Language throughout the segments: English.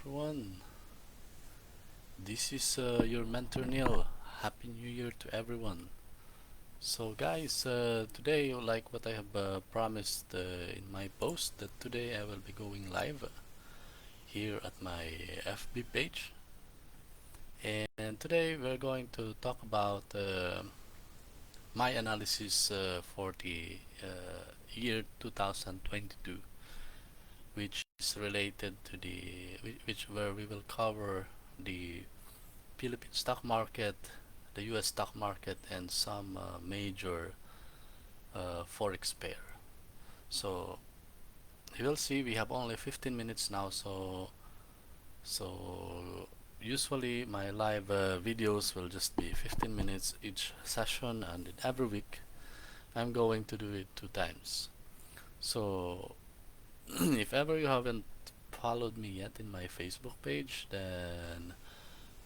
everyone. This is your mentor Neil. Happy New Year to everyone. So guys, today, like what I have promised in my post, that today I will be going live here at my FB page. And today we're going to talk about my analysis for the year 2022, which is related to where we will cover the Philippine stock market, the US stock market, and some major forex pair. So you will see we have only 15 minutes now, so usually my live videos will just be 15 minutes each session, and every week I'm going to do it 2 times. So if ever you haven't followed me yet in my Facebook page, then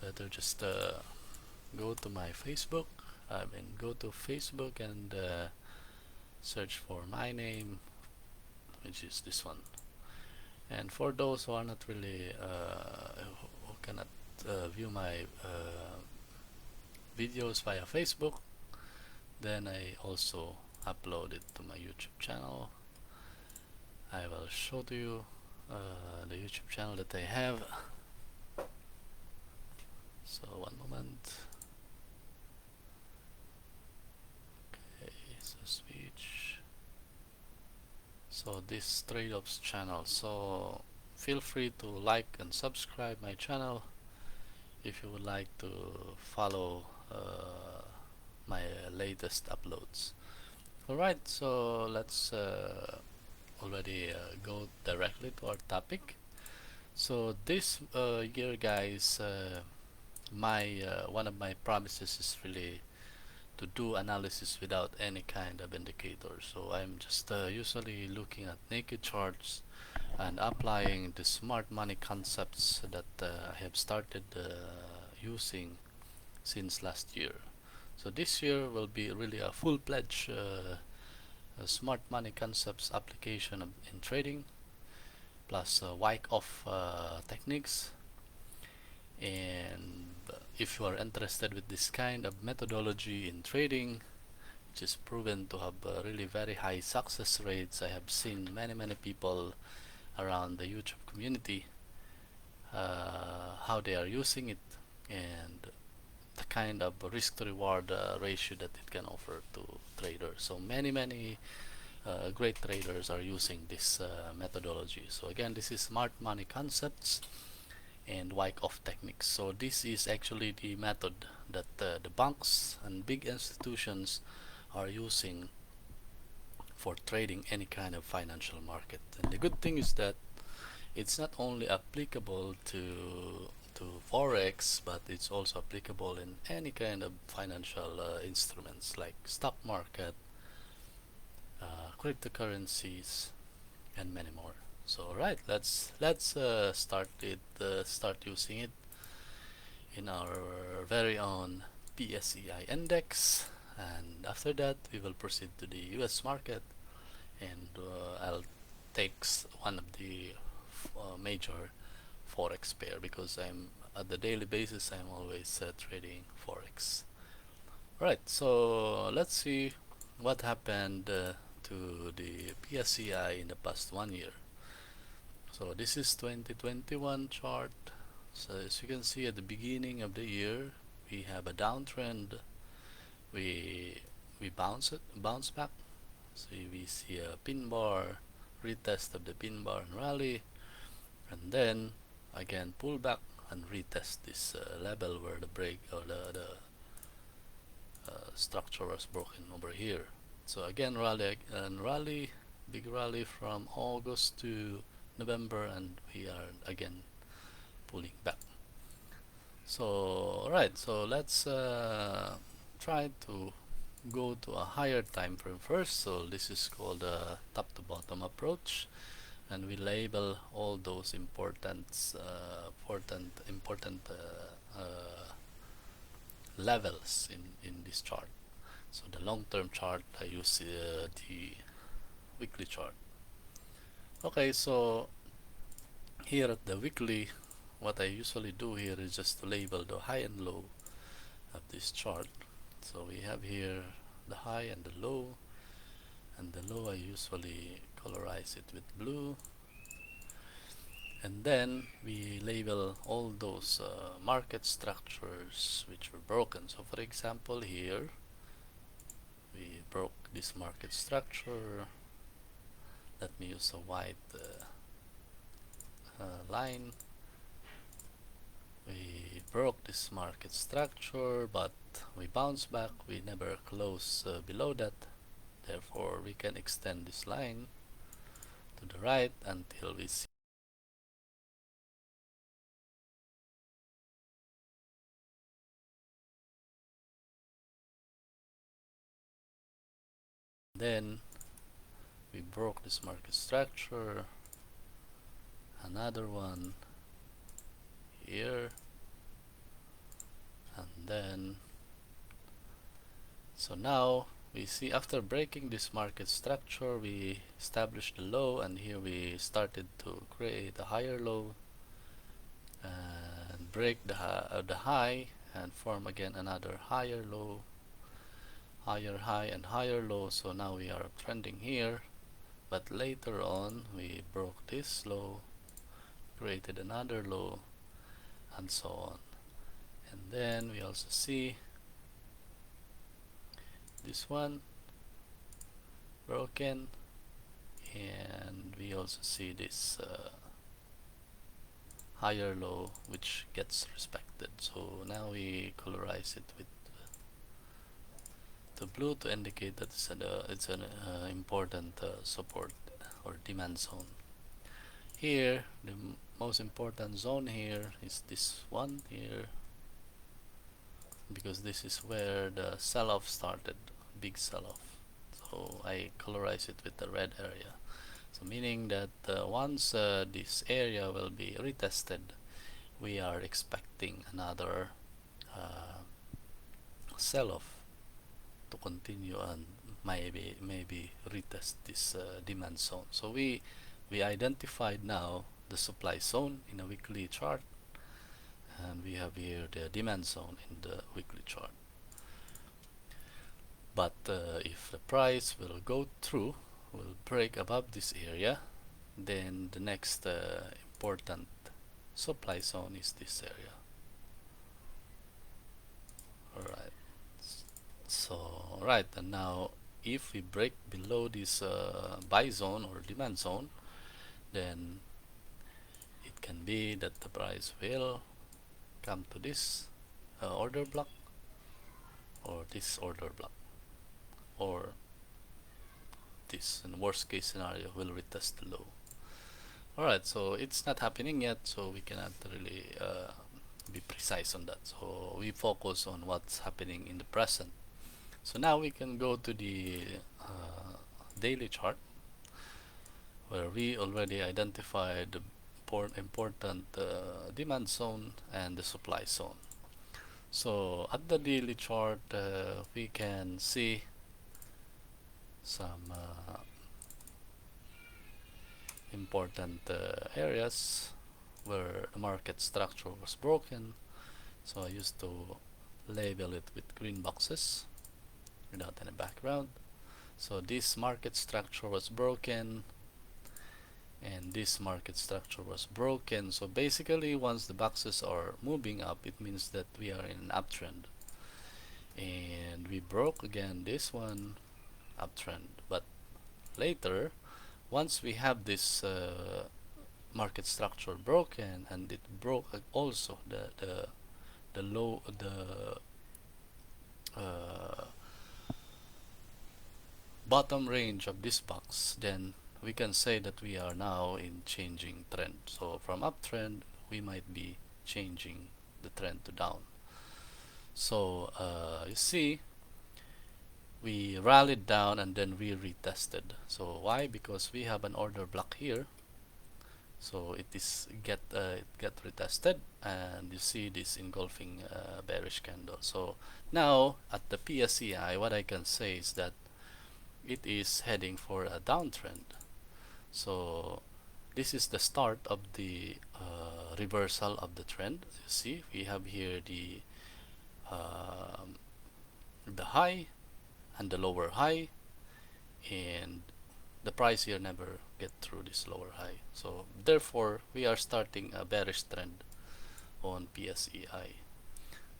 better just go to my Facebook. Go to Facebook and search for my name, which is this one. And for those who are not really who cannot view my videos via Facebook, then I also upload it to my YouTube channel. I will show to you the YouTube channel that I have. So one moment. Okay, so switch. So this trade-offs channel. So feel free to like and subscribe my channel if you would like to follow my latest uploads. Alright, so let's already go directly to our topic. So this year, guys, my one of my promises is really to do analysis without any kind of indicator. So I'm just usually looking at naked charts and applying the smart money concepts that I have started using since last year. So this year will be really a full-fledged smart money concepts application in trading, plus Wyckoff techniques. And if you are interested with this kind of methodology in trading, which is proven to have really very high success rates, I have seen many people around the YouTube community how they are using it, and the kind of risk to reward ratio that it can offer to traders. So many great traders are using this methodology. So again, this is smart money concepts and Wyckoff techniques. So this is actually the method that the banks and big institutions are using for trading any kind of financial market. And the good thing is that it's not only applicable to forex, but it's also applicable in any kind of financial instruments like stock market, cryptocurrencies, and many more. So alright, let's start using it in our very own PSEI index, and after that we will proceed to the US market, and I'll take one of the major forex pair, because I'm at the daily basis I'm always trading forex. Alright, so let's see what happened to the PSEI in the past 1 year. So this is 2021 chart. So as you can see, at the beginning of the year we have a downtrend. We bounce back. So we see a pin bar, retest of the pin bar and rally, and then again pull back and retest this level where the break or the structure was broken over here. So again rally, big rally from August to November, and we are again pulling back. So alright, so let's try to go to a higher time frame first. So this is called a top to bottom approach, and we label all those important levels in this chart. So the long-term chart, I use the weekly chart. Okay, so here at the weekly, what I usually do here is just to label the high and low of this chart. So we have here the high and the low, and the low I usually colorize it with blue, and then we label all those market structures which were broken. So for example, here we broke this market structure. Let me use a white line. We broke this market structure, but we bounced back. We never close below that. Therefore, we can extend this line to the right until we see. Then we broke this market structure. Another one here, and then so now we see after breaking this market structure, we established the low, and here we started to create a higher low and break the high and form again another higher low, higher high and higher low. So now we are trending here, but later on we broke this low, created another low, and so on. And then we also see this one broken, and we also see this higher low which gets respected. So now we colorize it with the blue to indicate that it's an important support or demand zone. Here the most important zone here is this one here, because this is where the sell-off started, big sell-off. So I colorize it with the red area. So meaning that once this area will be retested, we are expecting another sell-off to continue and maybe retest this demand zone. So we identified now the supply zone in a weekly chart, and we have here the demand zone in the weekly chart. But if the price will go through, will break above this area, then the next important supply zone is this area. Alright, so right, and now if we break below this buy zone or demand zone, then it can be that the price will come to this order block or this order block, or this, in worst case scenario, will retest the low. Alright, so it's not happening yet, so we cannot really be precise on that. So we focus on what's happening in the present. So now we can go to the daily chart, where we already identified the important demand zone and the supply zone. So at the daily chart, we can see some important areas where the market structure was broken. So I used to label it with green boxes without any background. So this market structure was broken, and this market structure was broken. So basically, once the boxes are moving up, it means that we are in an uptrend, and we broke again this one, uptrend. But later, once we have this market structure broken, and it broke also the low, the bottom range of this box, then we can say that we are now in changing trend. So from uptrend, we might be changing the trend to down. So you see, we rallied down and then we retested. So why? Because we have an order block here. So it get retested, and you see this engulfing bearish candle. So now at the PSEI, what I can say is that it is heading for a downtrend. So this is the start of the reversal of the trend. You see, we have here um, the high and the lower high, and the price here never get through this lower high. So therefore, we are starting a bearish trend on PSEI.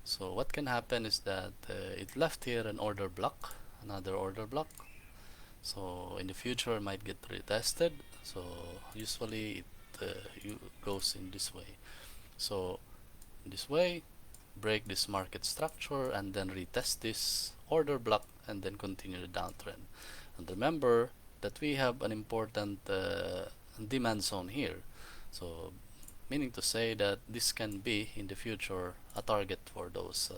So what can happen is that it left here an order block, another order block. So in the future, it might get retested. So usually it goes in this way. So this way, break this market structure and then retest this order block and then continue the downtrend. And remember that we have an important demand zone here. So meaning to say that this can be in the future a target for those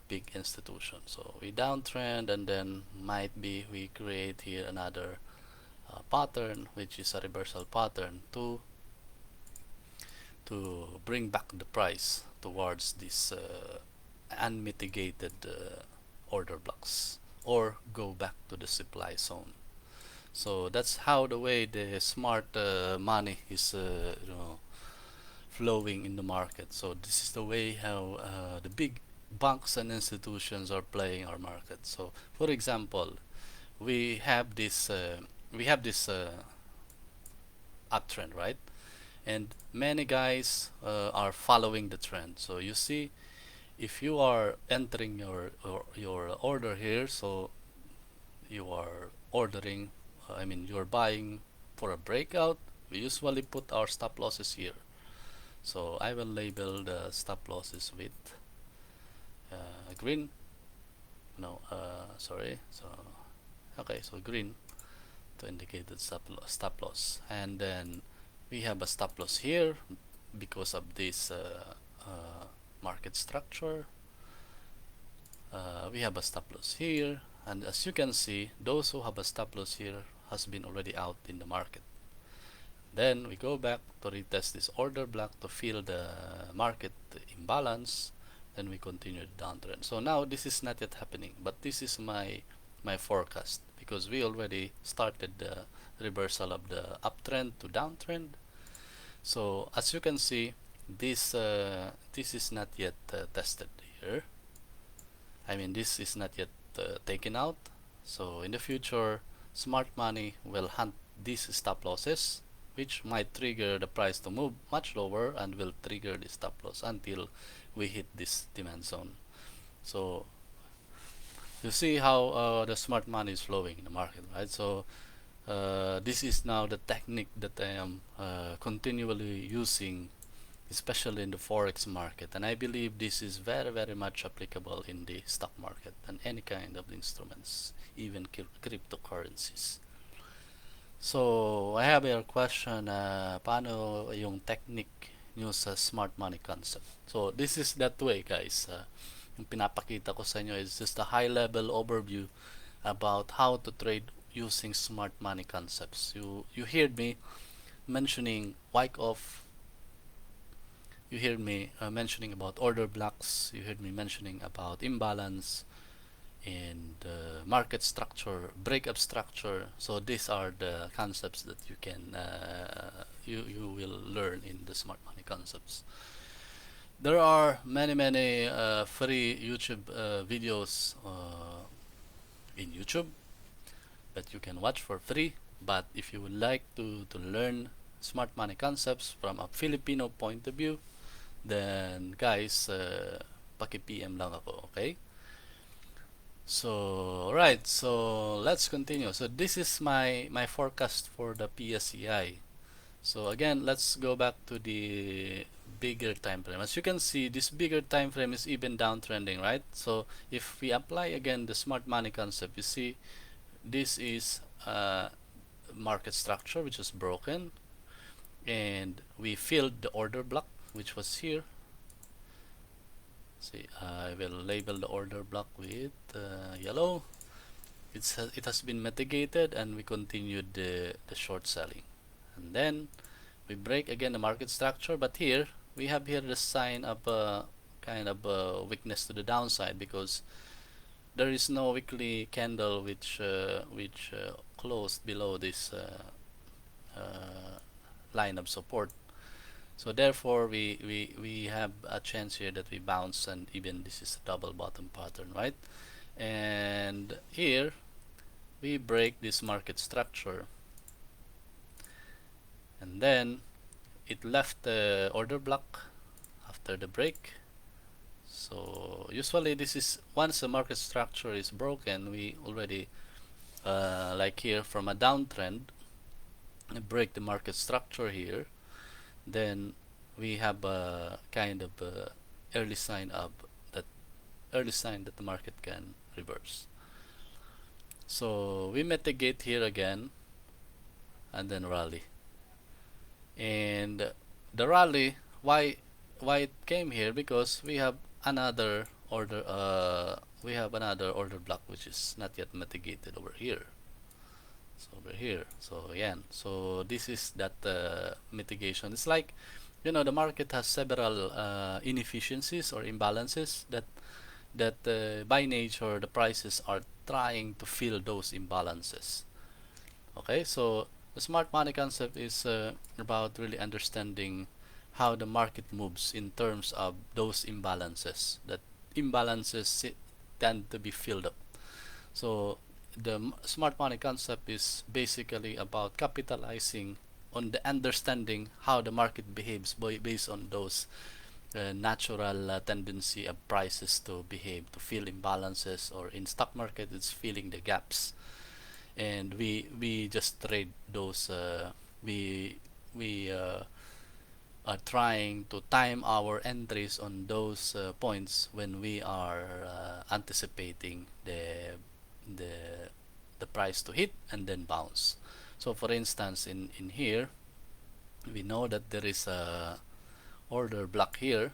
big institutions. So we downtrend and then might be we create here another pattern, which is a reversal pattern to bring back the price towards this unmitigated order blocks or go back to the supply zone. So that's how the way the smart money is flowing in the market. So this is the way how the big banks and institutions are playing our market. So for example, we have this uptrend, right? And many guys are following the trend. So you see, if you are entering your order here, so you are ordering, you're buying for a breakout, we usually put our stop losses here. So I will label the stop losses with green. No, sorry. So okay, so green to indicate the stop loss, and then we have a stop loss here because of this market structure. We have a stop loss here, and as you can see, those who have a stop loss here has been already out in the market. Then we go back to retest this order block to fill the market imbalance. Then we continue the downtrend. So now this is not yet happening, but this is my forecast, because we already started the reversal of the uptrend to downtrend. So as you can see, this is not yet tested here. This is not yet taken out. So in the future, smart money will hunt these stop losses, which might trigger the price to move much lower and will trigger the stop loss until we hit this demand zone. So you see how the smart money is flowing in the market, right? So this is now the technique that I am continually using, especially in the forex market, and I believe this is very, very much applicable in the stock market and any kind of instruments, even cryptocurrencies. So I have a question, paano yung technique nyo sa smart money concept? So this is that way, guys. Yung pinapakita ko sa inyo is just a high level overview about how to trade using smart money concepts. You heard me mentioning Wyckoff. You heard me mentioning about order blocks. You heard me mentioning about imbalance and market structure, breakup structure. So these are the concepts that you can you will learn in the smart money concepts. There are many free YouTube videos in YouTube that you can watch for free. But if you would like to learn smart money concepts from a Filipino point of view, then guys, paki-PM lang ako, okay? So right, so let's continue. So this is my forecast for the PSEI. So again, let's go back to the bigger time frame. As you can see, this bigger time frame is even downtrending, right? So if we apply again the smart money concept, you see this is market structure which is broken, and we filled the order block which was here. See, I will label the order block with yellow. It has been mitigated, and we continued the short selling, and then we break again the market structure. But here we have here the sign of a kind of a weakness to the downside, because there is no weekly candle which closed below this line of support. So therefore we have a chance here that we bounce, and even this is a double bottom pattern, right? And here we break this market structure, and then it left the order block after the break. So usually this is, once the market structure is broken, we already like here from a downtrend break the market structure here, then we have a kind of early sign that the market can reverse. So we mitigate here again and then rally. And the rally, why it came here? Because we have another order block which is not yet mitigated over here. So over here, so again, so this is that mitigation. It's like, you know, the market has several inefficiencies or imbalances that by nature the prices are trying to fill those imbalances. Okay, so the smart money concept is about really understanding how the market moves in terms of those imbalances. That imbalances tend to be filled up. So the smart money concept is basically about capitalizing on the understanding how the market behaves based on those natural tendency of prices to behave, to fill imbalances, or in stock market it's filling the gaps, and we just trade those. We are trying to time our entries on those points when we are anticipating the the price to hit and then bounce. So for instance, in here we know that there is a order block here.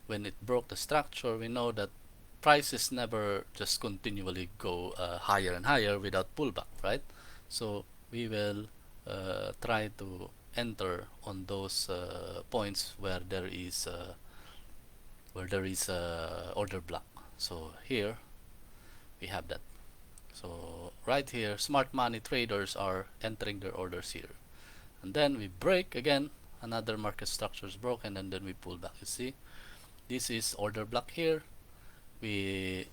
When it broke the structure, we know that prices never just continually go higher and higher without pullback, right? So we will try to enter on those points where there is order block. So here we have that. So right here, smart money traders are entering their orders here, and then we break again. Another market structure is broken, and then we pull back. You see, this is order block here. We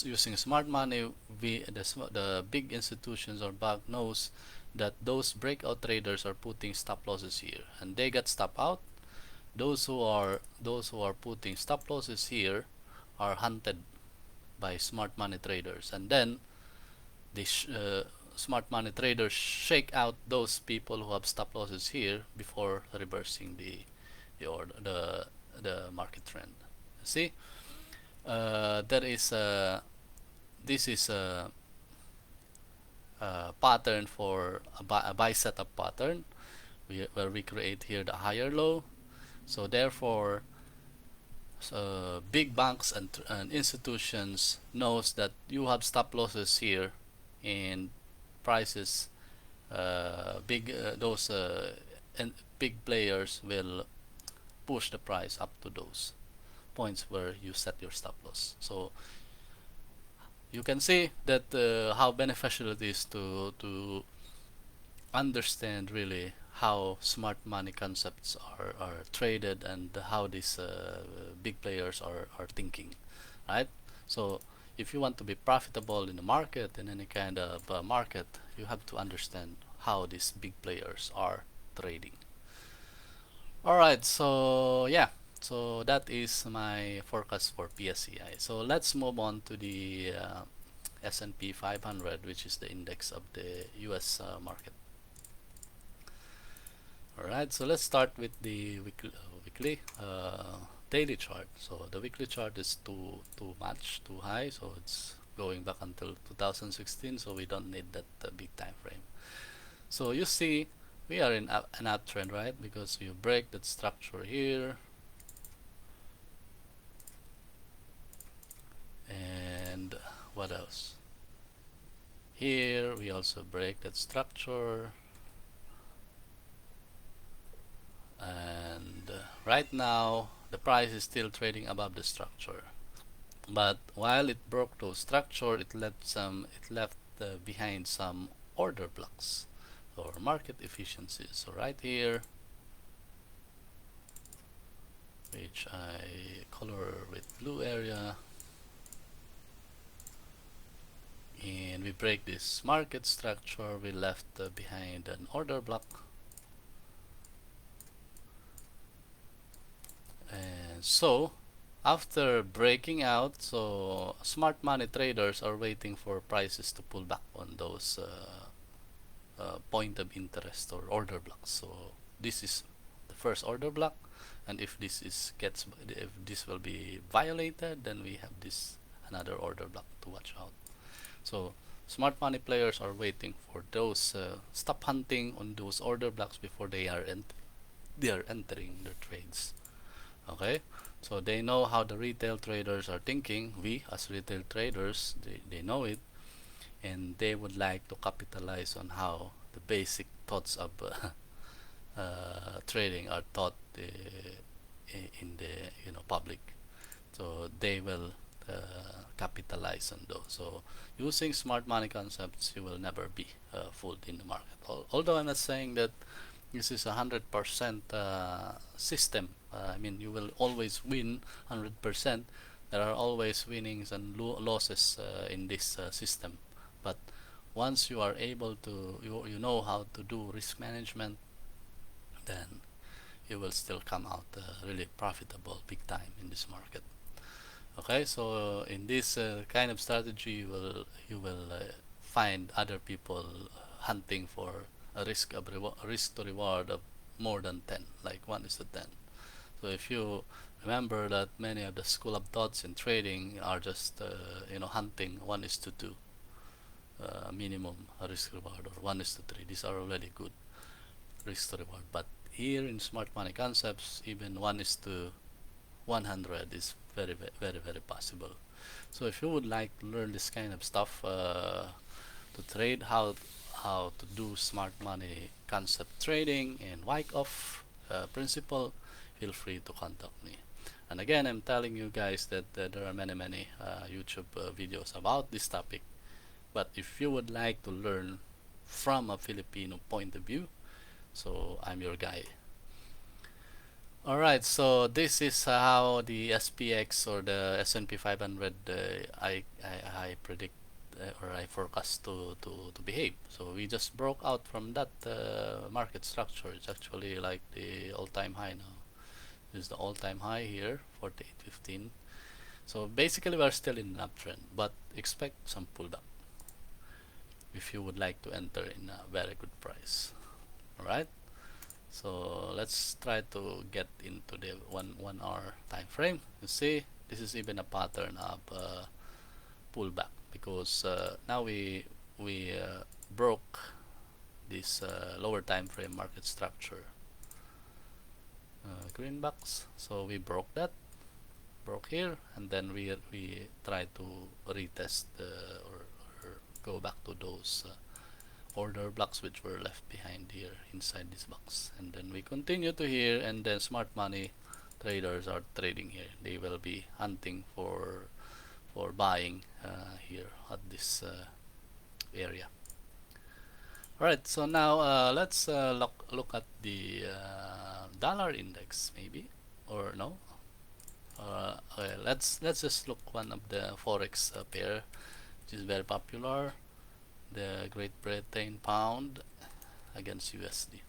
using smart money, the big institutions or bank knows that those breakout traders are putting stop losses here, and they get stop out. Those who are putting stop losses here are hunted by smart money traders, and then the smart money traders shake out those people who have stop losses here before reversing the market trend. See, there is this is a pattern for a buy setup pattern where we create here the higher low. So therefore big banks and institutions knows that you have stop losses here, and prices big players will push the price up to those points where you set your stop loss. So you can see that how beneficial it is to understand really how smart money concepts are traded, and how these big players are thinking, right? So if you want to be profitable in the market, in any kind of market, you have to understand how these big players are trading. Alright, so yeah, so that is my forecast for PSEI. So let's move on to the S&P 500, which is the index of the US market. Alright, so let's start with the daily chart. So the weekly chart is too high, so it's going back until 2016, so we don't need that big time frame. So you see we are in an uptrend, right? Because you break that structure here, and what else? Here we also break that structure, and right now the price is still trading above the structure. But while it broke those structure, it left behind some order blocks or market efficiencies. So right here which I color with blue area, and we break this market structure. We left behind an order block, and so after breaking out, so smart money traders are waiting for prices to pull back on those point of interest or order blocks. So this is the first order block, and if this will be violated, then we have this another order block to watch out. So smart money players are waiting for those stop hunting on those order blocks before they are entering their trades. Okay, so they know how the retail traders are thinking. We as retail traders, they know it, and they would like to capitalize on how the basic thoughts of trading are taught in the public. So they will capitalize on those. So using smart money concepts, you will never be fooled in the market. Although I'm not saying that this is 100% system. I mean, you will always win 100%. There are always winnings and losses in this system. But once you are able to, you know how to do risk management, then you will still come out really profitable big time in this market. Okay, so in this kind of strategy, you will find other people hunting for a risk to reward of more than 10, like 1:10. So if you remember that many of the school of thoughts in trading are just hunting 1:2 minimum risk reward, or 1:3. These are already good risk to reward. But here in smart money concepts, even 1:100 is very very very possible. So if you would like to learn this kind of stuff to trade, how to do smart money concept trading and Wyckoff principle, feel free to contact me. And again, I'm telling you guys that there are many YouTube videos about this topic. But if you would like to learn from a Filipino point of view, so I'm your guy. Alright, so this is how the SPX or the S&P 500 I predict or I forecast to behave. So we just broke out from that market structure. It's actually like the all-time high now. This is the all-time high here, 48.15. So basically we're still in an uptrend, but expect some pullback if you would like to enter in a very good price. Alright, so let's try to get into the 1 hour time frame. You see, this is even a pattern of pullback, because now we broke this lower time frame market structure, green box. So we broke here, and then we try to retest or go back to those order blocks which were left behind here inside this box, and then we continue to here, and then smart money traders are trading here. They will be hunting for buying here at this area. Alright, so now let's look at the dollar index, maybe, or no. Okay, let's just look one of the forex pair which is very popular, the Great Britain pound against USD.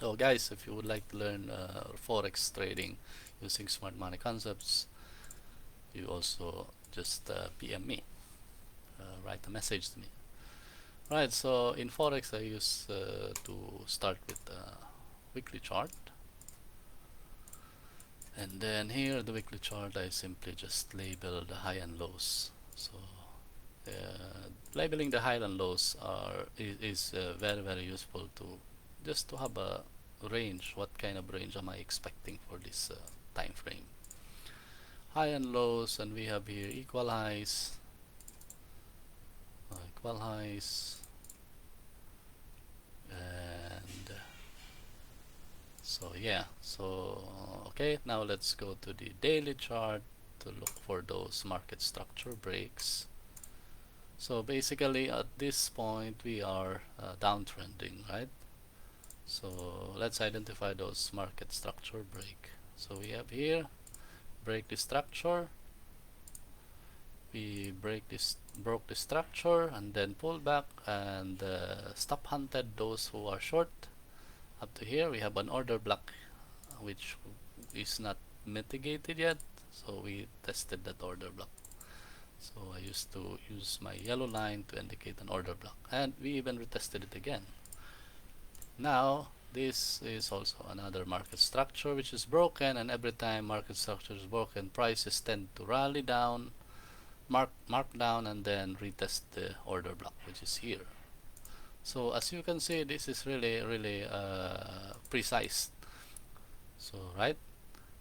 So guys, if you would like to learn forex trading using smart money concepts, you also just PM me, write a message to me. Right, so in forex I use to start with weekly chart, and then here the weekly chart I simply just label the high and lows. So labeling the high and lows is very very useful to just to have a range. What kind of range am I expecting for this time frame? High and lows, and we have here equal highs, and so yeah. So okay, now let's go to the daily chart to look for those market structure breaks. So basically at this point we are downtrending, right? So let's identify those market structure break. So we have here break the structure, we broke the structure and then pull back and stop hunted those who are short. Up to here we have an order block which is not mitigated yet, so we tested that order block. So I used to use my yellow line to indicate an order block, and we even retested it again. Now this is also another market structure which is broken, and every time market structure is broken, prices tend to rally down, mark down, and then retest the order block, which is here. So as you can see, this is really precise. So right,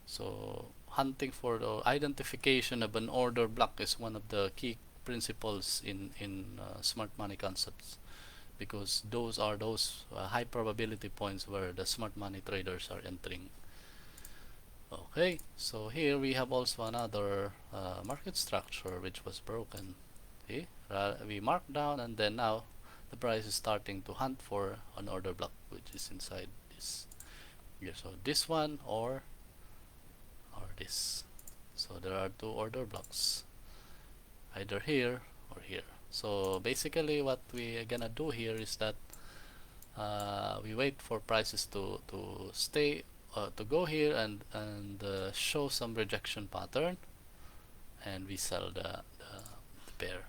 so hunting for the identification of an order block is one of the key principles in smart money concepts, because those are high probability points where the smart money traders are entering. Okay, so here we have also another market structure which was broken. See, we marked down, and then now the price is starting to hunt for an order block which is inside this here. So this one or this. So there are two order blocks, either here or here. So basically what we are gonna do here is that we wait for prices to stay to go here and show some rejection pattern, and we sell the pair.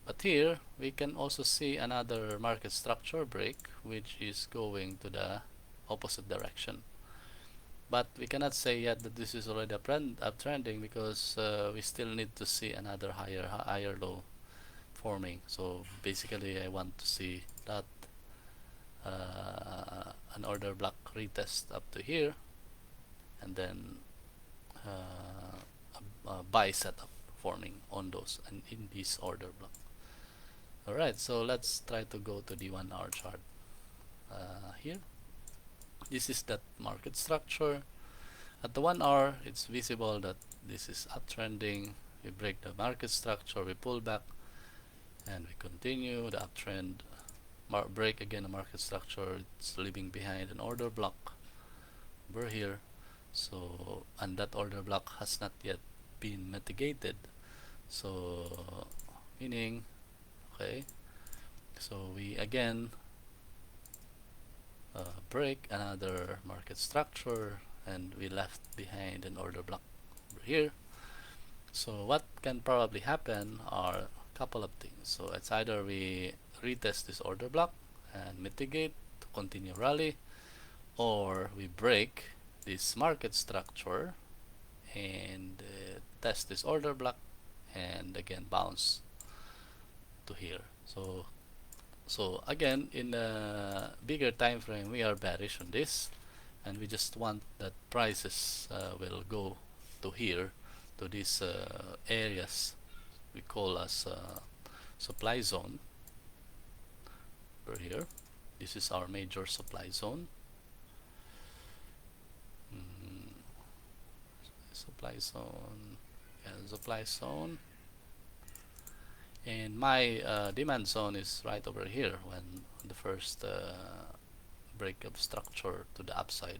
But here we can also see another market structure break which is going to the opposite direction, but we cannot say yet that this is already uptrending, because we still need to see another higher low forming. So basically I want to see that an order block retest up to here, and then a buy setup forming on those and in this order block. Alright, so let's try to go to the 1 hour chart. Here, this is that market structure. At the 1 hour, it's visible that this is uptrending. We break the market structure, we pull back, and we continue the uptrend. Break again the market structure, it's leaving behind an order block over here. So, and that order block has not yet been mitigated. So, meaning, okay, so we again break another market structure, and we left behind an order block over here. So what can probably happen are a couple of things. So it's either we retest this order block and mitigate to continue rally, or we break this market structure and test this order block and again bounce to here. So again, in a bigger time frame, we are bearish on this, and we just want that prices will go to here, to these areas we call as supply zone. Over here, this is our major supply zone. Supply zone, yeah, supply zone. And my demand zone is right over here when the first break of structure to the upside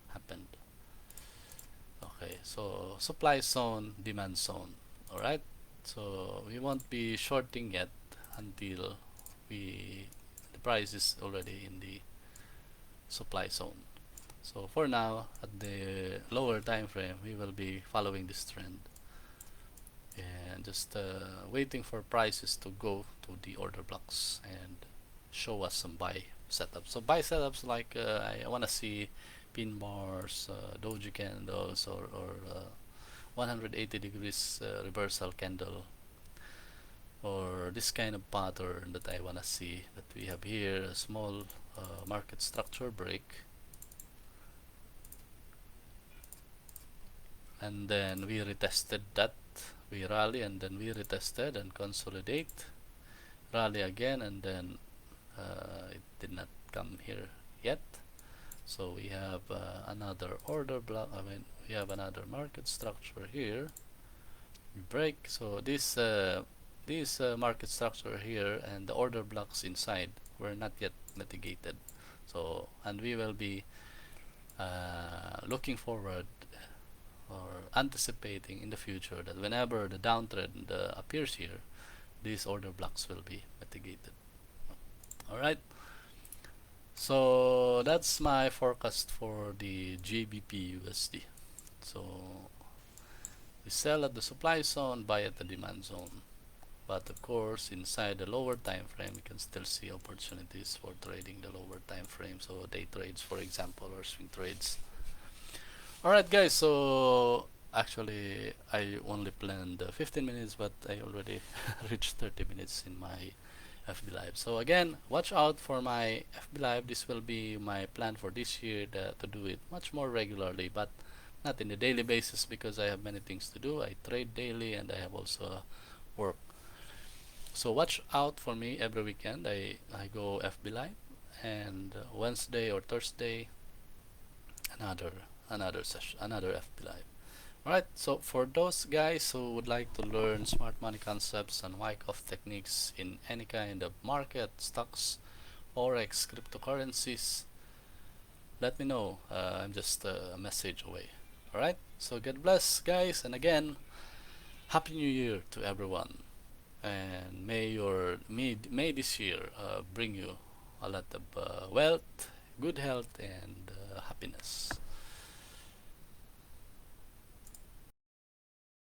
happened. Okay, so supply zone, demand zone. Alright, so we won't be shorting yet until the price is already in the supply zone. So for now, at the lower time frame, we will be following this trend and just waiting for prices to go to the order blocks and show us some buy setups. So buy setups like I want to see pin bars, doji candles, or 180 degrees reversal candle, or this kind of pattern that I want to see. That we have here a small market structure break, and then we retested that. We rally, and then we retested and consolidate, rally again, and then it did not come here yet. So we have another order block. We have another market structure here. We break. So this market structure here and the order blocks inside were not yet mitigated. So, and we will be looking forward or anticipating in the future that whenever the downtrend appears here, these order blocks will be mitigated. Alright, so that's my forecast for the GBPUSD. So we sell at the supply zone, buy at the demand zone. But of course, inside the lower time frame, you can still see opportunities for trading the lower time frame. So day trades, for example, or swing trades. Alright guys, so actually I only planned 15 minutes, but I already reached 30 minutes in my FB Live. So again, watch out for my FB Live. This will be my plan for this year, to do it much more regularly, but not in a daily basis because I have many things to do. I trade daily and I have also work. So watch out for me every weekend. I go FB Live, and Wednesday or Thursday another session, another FB Live. Alright, so for those guys who would like to learn smart money concepts and Wyckoff techniques in any kind of market, stocks, forex, cryptocurrencies, let me know. I'm just a message away. Alright, so God bless guys, and again, Happy New Year to everyone. And may this year bring you a lot of wealth, good health, and happiness.